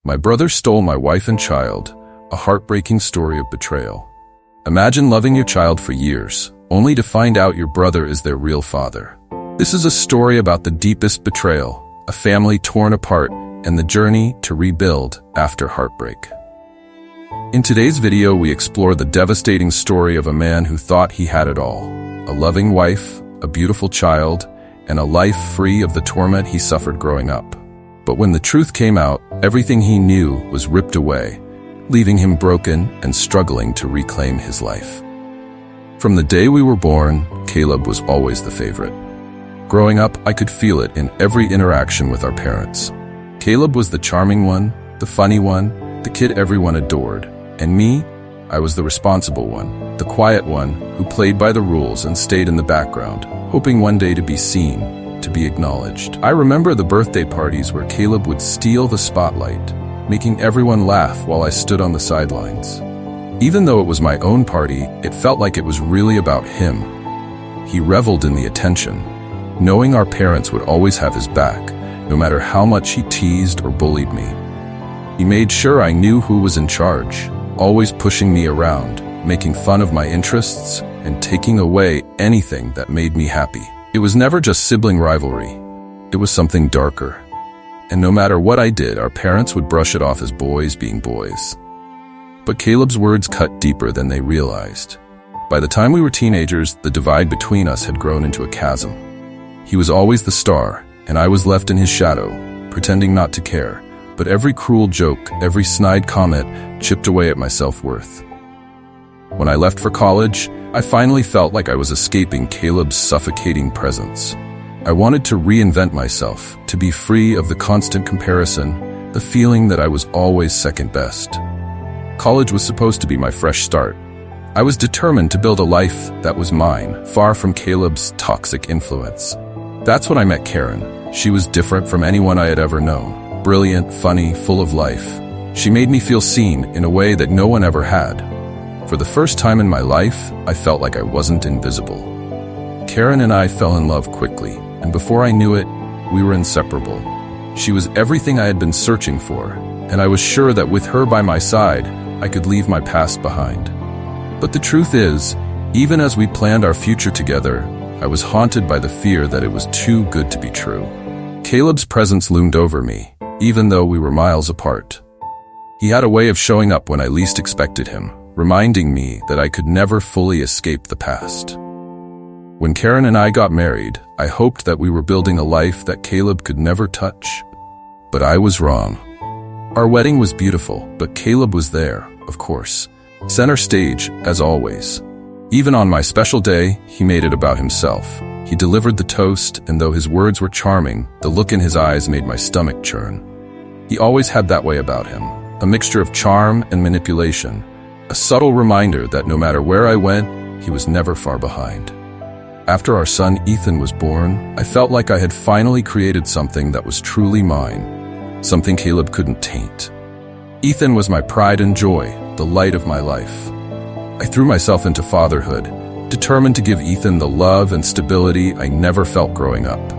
My brother stole my wife and child, a heartbreaking story of betrayal. Imagine loving your child for years, only to find out your brother is their real father. This is a story about the deepest betrayal, a family torn apart, and the journey to rebuild after heartbreak. In today's video, we explore the devastating story of a man who thought he had it all: a loving wife, a beautiful child, and a life free of the torment he suffered growing up. But when the truth came out, everything he knew was ripped away, leaving him broken and struggling to reclaim his life. From the day we were born, Caleb was always the favorite. Growing up, I could feel it in every interaction with our parents. Caleb was the charming one, the funny one, the kid everyone adored. And me, I was the responsible one, the quiet one who played by the rules and stayed in the background, hoping one day to be seen, to be acknowledged. I remember the birthday parties where Caleb would steal the spotlight, making everyone laugh while I stood on the sidelines. Even though it was my own party, it felt like it was really about him. He reveled in the attention, knowing our parents would always have his back, no matter how much he teased or bullied me. He made sure I knew who was in charge, always pushing me around, making fun of my interests, and taking away anything that made me happy. It was never just sibling rivalry. It was something darker. And no matter what I did, our parents would brush it off as boys being boys. But Caleb's words cut deeper than they realized. By the time we were teenagers, the divide between us had grown into a chasm. He was always the star, and I was left in his shadow, pretending not to care. But every cruel joke, every snide comment chipped away at my self-worth. When I left for college, I finally felt like I was escaping Caleb's suffocating presence. I wanted to reinvent myself, to be free of the constant comparison, the feeling that I was always second best. College was supposed to be my fresh start. I was determined to build a life that was mine, far from Caleb's toxic influence. That's when I met Karen. She was different from anyone I had ever known. Brilliant, funny, full of life. She made me feel seen in a way that no one ever had. For the first time in my life, I felt like I wasn't invisible. Karen and I fell in love quickly, and before I knew it, we were inseparable. She was everything I had been searching for, and I was sure that with her by my side, I could leave my past behind. But the truth is, even as we planned our future together, I was haunted by the fear that it was too good to be true. Caleb's presence loomed over me, even though we were miles apart. He had a way of showing up when I least expected him, reminding me that I could never fully escape the past. When Karen and I got married, I hoped that we were building a life that Caleb could never touch. But I was wrong. Our wedding was beautiful, but Caleb was there, of course. Center stage, as always. Even on my special day, he made it about himself. He delivered the toast, and though his words were charming, the look in his eyes made my stomach churn. He always had that way about him, a mixture of charm and manipulation. A subtle reminder that no matter where I went, he was never far behind. After our son Ethan was born, I felt like I had finally created something that was truly mine, something Caleb couldn't taint. Ethan was my pride and joy, the light of my life. I threw myself into fatherhood, determined to give Ethan the love and stability I never felt growing up.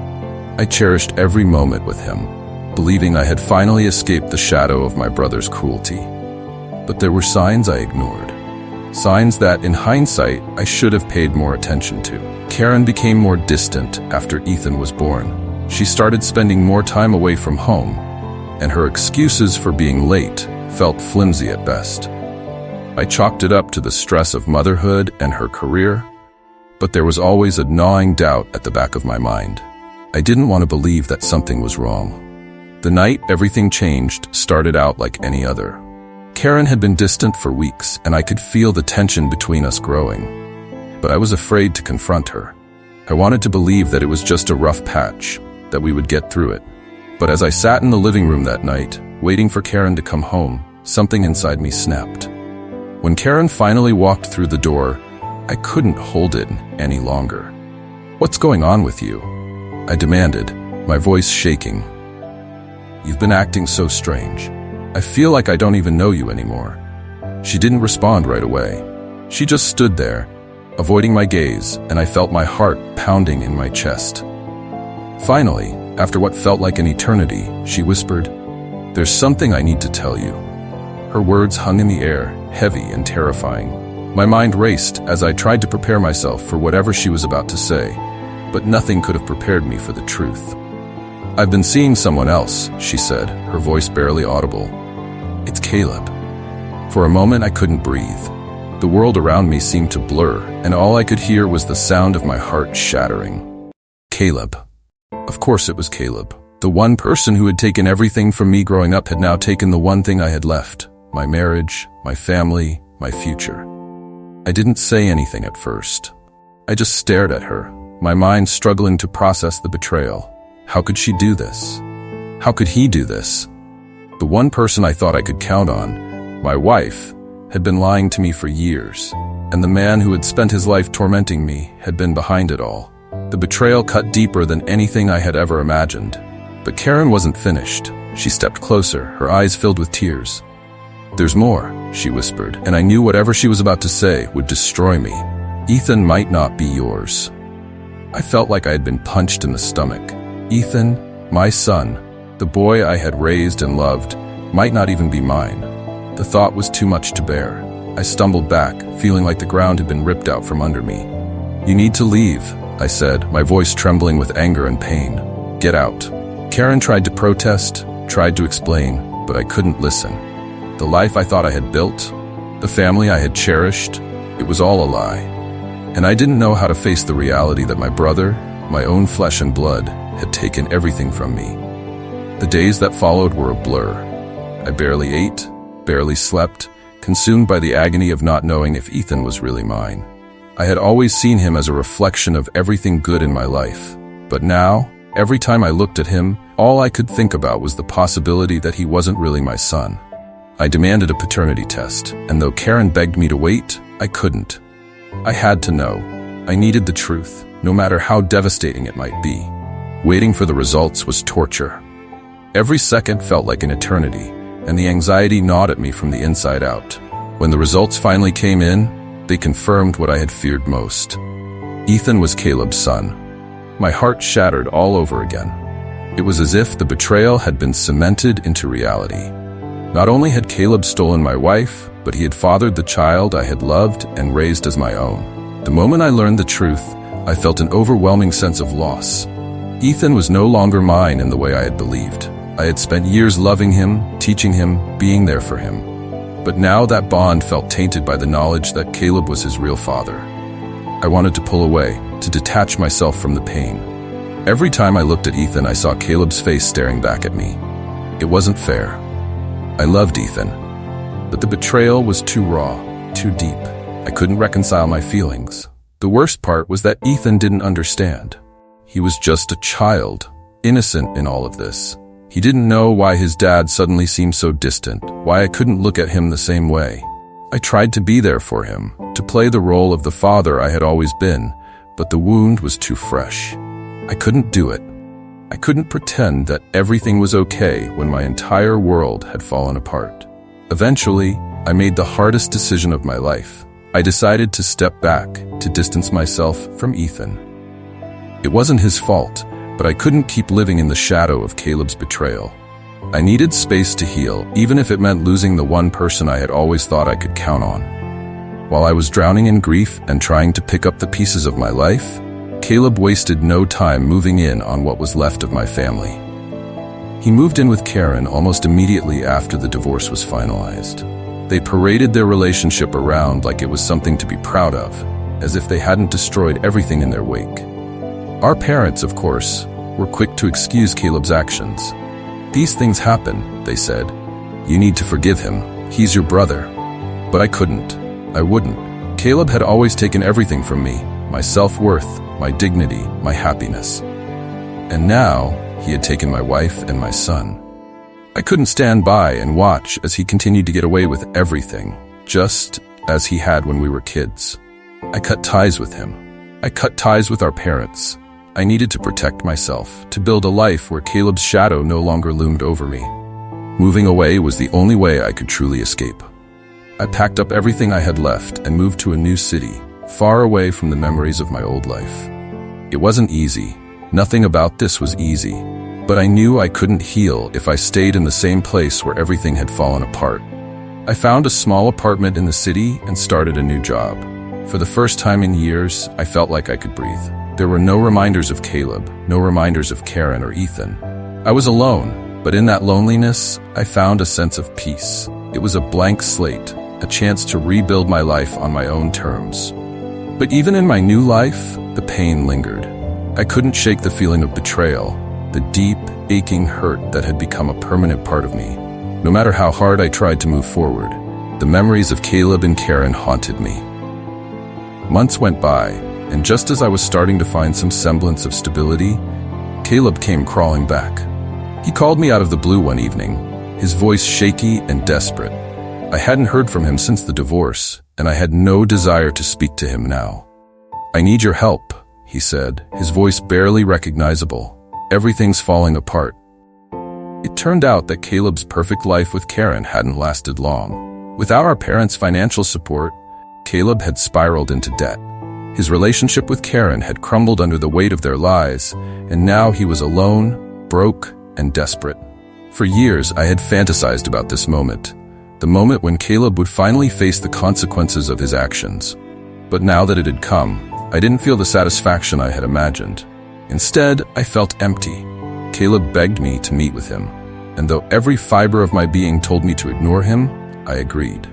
I cherished every moment with him, believing I had finally escaped the shadow of my brother's cruelty. But there were signs I ignored. Signs that, in hindsight, I should have paid more attention to. Karen became more distant after Ethan was born. She started spending more time away from home, and her excuses for being late felt flimsy at best. I chalked it up to the stress of motherhood and her career, but there was always a gnawing doubt at the back of my mind. I didn't want to believe that something was wrong. The night everything changed started out like any other. Karen had been distant for weeks, and I could feel the tension between us growing. But I was afraid to confront her. I wanted to believe that it was just a rough patch, that we would get through it. But as I sat in the living room that night, waiting for Karen to come home, something inside me snapped. When Karen finally walked through the door, I couldn't hold it any longer. "What's going on with you?" I demanded, my voice shaking. "You've been acting so strange. I feel like I don't even know you anymore." She didn't respond right away. She just stood there, avoiding my gaze, and I felt my heart pounding in my chest. Finally, after what felt like an eternity, she whispered, "There's something I need to tell you." Her words hung in the air, heavy and terrifying. My mind raced as I tried to prepare myself for whatever she was about to say, but nothing could have prepared me for the truth. "I've been seeing someone else," she said, her voice barely audible. "It's Caleb." For a moment I couldn't breathe. The world around me seemed to blur, and all I could hear was the sound of my heart shattering. Caleb. Of course it was Caleb. The one person who had taken everything from me growing up had now taken the one thing I had left: my marriage, my family, my future. I didn't say anything at first. I just stared at her, my mind struggling to process the betrayal. How could she do this? How could he do this? The one person I thought I could count on, my wife, had been lying to me for years, and the man who had spent his life tormenting me had been behind it all. The betrayal cut deeper than anything I had ever imagined. But Karen wasn't finished. She stepped closer, her eyes filled with tears. "There's more," she whispered, and I knew whatever she was about to say would destroy me. "Ethan might not be yours." I felt like I had been punched in the stomach. Ethan, my son, the boy I had raised and loved, might not even be mine. The thought was too much to bear. I stumbled back, feeling like the ground had been ripped out from under me. "You need to leave," I said, my voice trembling with anger and pain. "Get out." Karen tried to protest, tried to explain, but I couldn't listen. The life I thought I had built, the family I had cherished, it was all a lie. And I didn't know how to face the reality that my brother, my own flesh and blood, had taken everything from me. The days that followed were a blur. I barely ate, barely slept, consumed by the agony of not knowing if Ethan was really mine. I had always seen him as a reflection of everything good in my life. But now, every time I looked at him, all I could think about was the possibility that he wasn't really my son. I demanded a paternity test, and though Karen begged me to wait, I couldn't. I had to know. I needed the truth, no matter how devastating it might be. Waiting for the results was torture. Every second felt like an eternity, and the anxiety gnawed at me from the inside out. When the results finally came in, they confirmed what I had feared most. Ethan was Caleb's son. My heart shattered all over again. It was as if the betrayal had been cemented into reality. Not only had Caleb stolen my wife, but he had fathered the child I had loved and raised as my own. The moment I learned the truth, I felt an overwhelming sense of loss. Ethan was no longer mine in the way I had believed. I had spent years loving him, teaching him, being there for him. But now that bond felt tainted by the knowledge that Caleb was his real father. I wanted to pull away, to detach myself from the pain. Every time I looked at Ethan, I saw Caleb's face staring back at me. It wasn't fair. I loved Ethan, but the betrayal was too raw, too deep. I couldn't reconcile my feelings. The worst part was that Ethan didn't understand. He was just a child, innocent in all of this. He didn't know why his dad suddenly seemed so distant, why I couldn't look at him the same way. I tried to be there for him, to play the role of the father I had always been, but the wound was too fresh. I couldn't do it. I couldn't pretend that everything was okay when my entire world had fallen apart. Eventually, I made the hardest decision of my life. I decided to step back, to distance myself from Ethan. It wasn't his fault, but I couldn't keep living in the shadow of Caleb's betrayal. I needed space to heal, even if it meant losing the one person I had always thought I could count on. While I was drowning in grief and trying to pick up the pieces of my life, Caleb wasted no time moving in on what was left of my family. He moved in with Karen almost immediately after the divorce was finalized. They paraded their relationship around like it was something to be proud of, as if they hadn't destroyed everything in their wake. Our parents, of course, were quick to excuse Caleb's actions. "These things happen," they said. "You need to forgive him. He's your brother." But I couldn't. I wouldn't. Caleb had always taken everything from me, my self-worth, my dignity, my happiness. And now, he had taken my wife and my son. I couldn't stand by and watch as he continued to get away with everything, just as he had when we were kids. I cut ties with him. I cut ties with our parents. I needed to protect myself, to build a life where Caleb's shadow no longer loomed over me. Moving away was the only way I could truly escape. I packed up everything I had left and moved to a new city, far away from the memories of my old life. It wasn't easy. Nothing about this was easy. but I knew I couldn't heal if I stayed in the same place where everything had fallen apart. I found a small apartment in the city and started a new job. For the first time in years, I felt like I could breathe. There were no reminders of Caleb, no reminders of Karen or Ethan. I was alone, but in that loneliness, I found a sense of peace. It was a blank slate, a chance to rebuild my life on my own terms. But even in my new life, the pain lingered. I couldn't shake the feeling of betrayal, the deep, aching hurt that had become a permanent part of me. No matter how hard I tried to move forward, the memories of Caleb and Karen haunted me. Months went by, and just as I was starting to find some semblance of stability, Caleb came crawling back. He called me out of the blue one evening, his voice shaky and desperate. I hadn't heard from him since the divorce, and I had no desire to speak to him now. "I need your help," he said, his voice barely recognizable. "Everything's falling apart." It turned out that Caleb's perfect life with Karen hadn't lasted long. Without our parents' financial support, Caleb had spiraled into debt. His relationship with Karen had crumbled under the weight of their lies, and now he was alone, broke, and desperate. For years, I had fantasized about this moment, the moment when Caleb would finally face the consequences of his actions. But now that it had come, I didn't feel the satisfaction I had imagined. Instead, I felt empty. Caleb begged me to meet with him, and though every fiber of my being told me to ignore him, I agreed.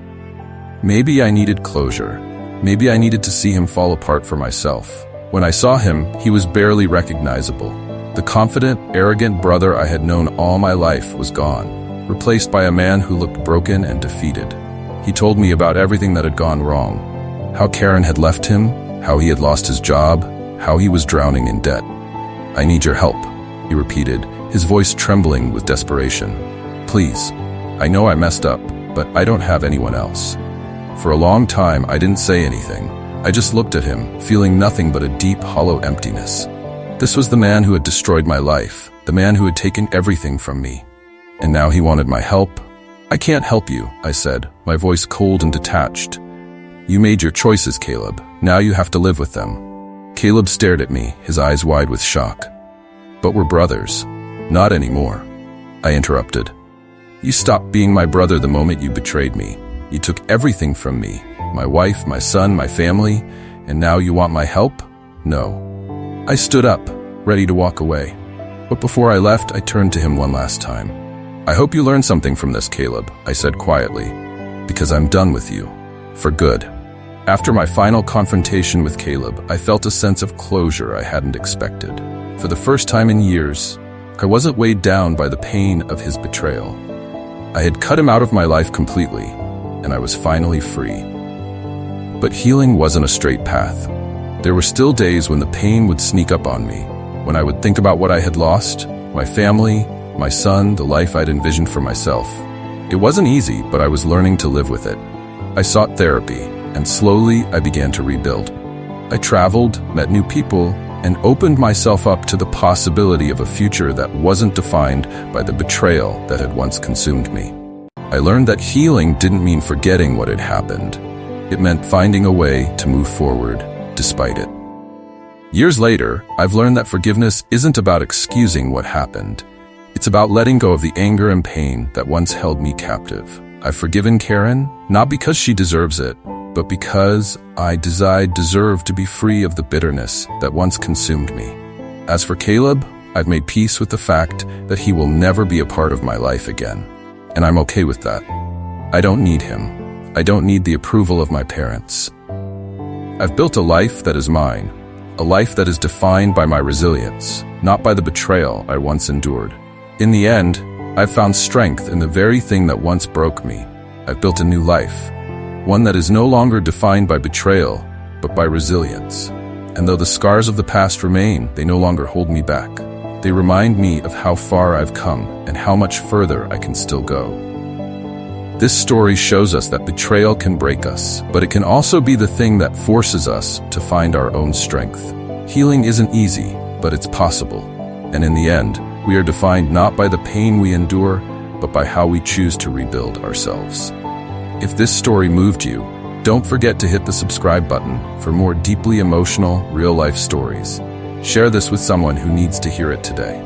Maybe I needed closure. Maybe I needed to see him fall apart for myself. When I saw him, he was barely recognizable. The confident, arrogant brother I had known all my life was gone, replaced by a man who looked broken and defeated. He told me about everything that had gone wrong. How Karen had left him, how he had lost his job, how he was drowning in debt. "I need your help," he repeated, his voice trembling with desperation. "Please, I know I messed up, but I don't have anyone else." For a long time, I didn't say anything. I just looked at him, feeling nothing but a deep, hollow emptiness. This was the man who had destroyed my life, the man who had taken everything from me. And now he wanted my help. "I can't help you," I said, my voice cold and detached. "You made your choices, Caleb. Now you have to live with them." Caleb stared at me, his eyes wide with shock. "But we're brothers." "Not anymore," I interrupted. "You stopped being my brother the moment you betrayed me. You took everything from me, my wife, my son, my family, and now you want my help? No." I stood up, ready to walk away. But before I left, I turned to him one last time. "I hope you learned something from this, Caleb," I said quietly, "because I'm done with you. For good." After my final confrontation with Caleb, I felt a sense of closure I hadn't expected. For the first time in years, I wasn't weighed down by the pain of his betrayal. I had cut him out of my life completely, and I was finally free. But healing wasn't a straight path. There were still days when the pain would sneak up on me, when I would think about what I had lost, my family, my son, the life I'd envisioned for myself. It wasn't easy, but I was learning to live with it. I sought therapy, and slowly I began to rebuild. I traveled, met new people, and opened myself up to the possibility of a future that wasn't defined by the betrayal that had once consumed me. I learned that healing didn't mean forgetting what had happened. It meant finding a way to move forward despite it. Years later, I've learned that forgiveness isn't about excusing what happened. It's about letting go of the anger and pain that once held me captive. I've forgiven Karen, not because she deserves it, but because I deserve to be free of the bitterness that once consumed me. As for Caleb, I've made peace with the fact that he will never be a part of my life again. And I'm okay with that. I don't need him. I don't need the approval of my parents. I've built a life that is mine, a life that is defined by my resilience, not by the betrayal I once endured. In the end, I've found strength in the very thing that once broke me. I've built a new life, one that is no longer defined by betrayal, but by resilience. And though the scars of the past remain, they no longer hold me back. They remind me of how far I've come and how much further I can still go. This story shows us that betrayal can break us, but it can also be the thing that forces us to find our own strength. Healing isn't easy, but it's possible. And in the end, we are defined not by the pain we endure, but by how we choose to rebuild ourselves. If this story moved you, don't forget to hit the subscribe button for more deeply emotional, real-life stories. Share this with someone who needs to hear it today.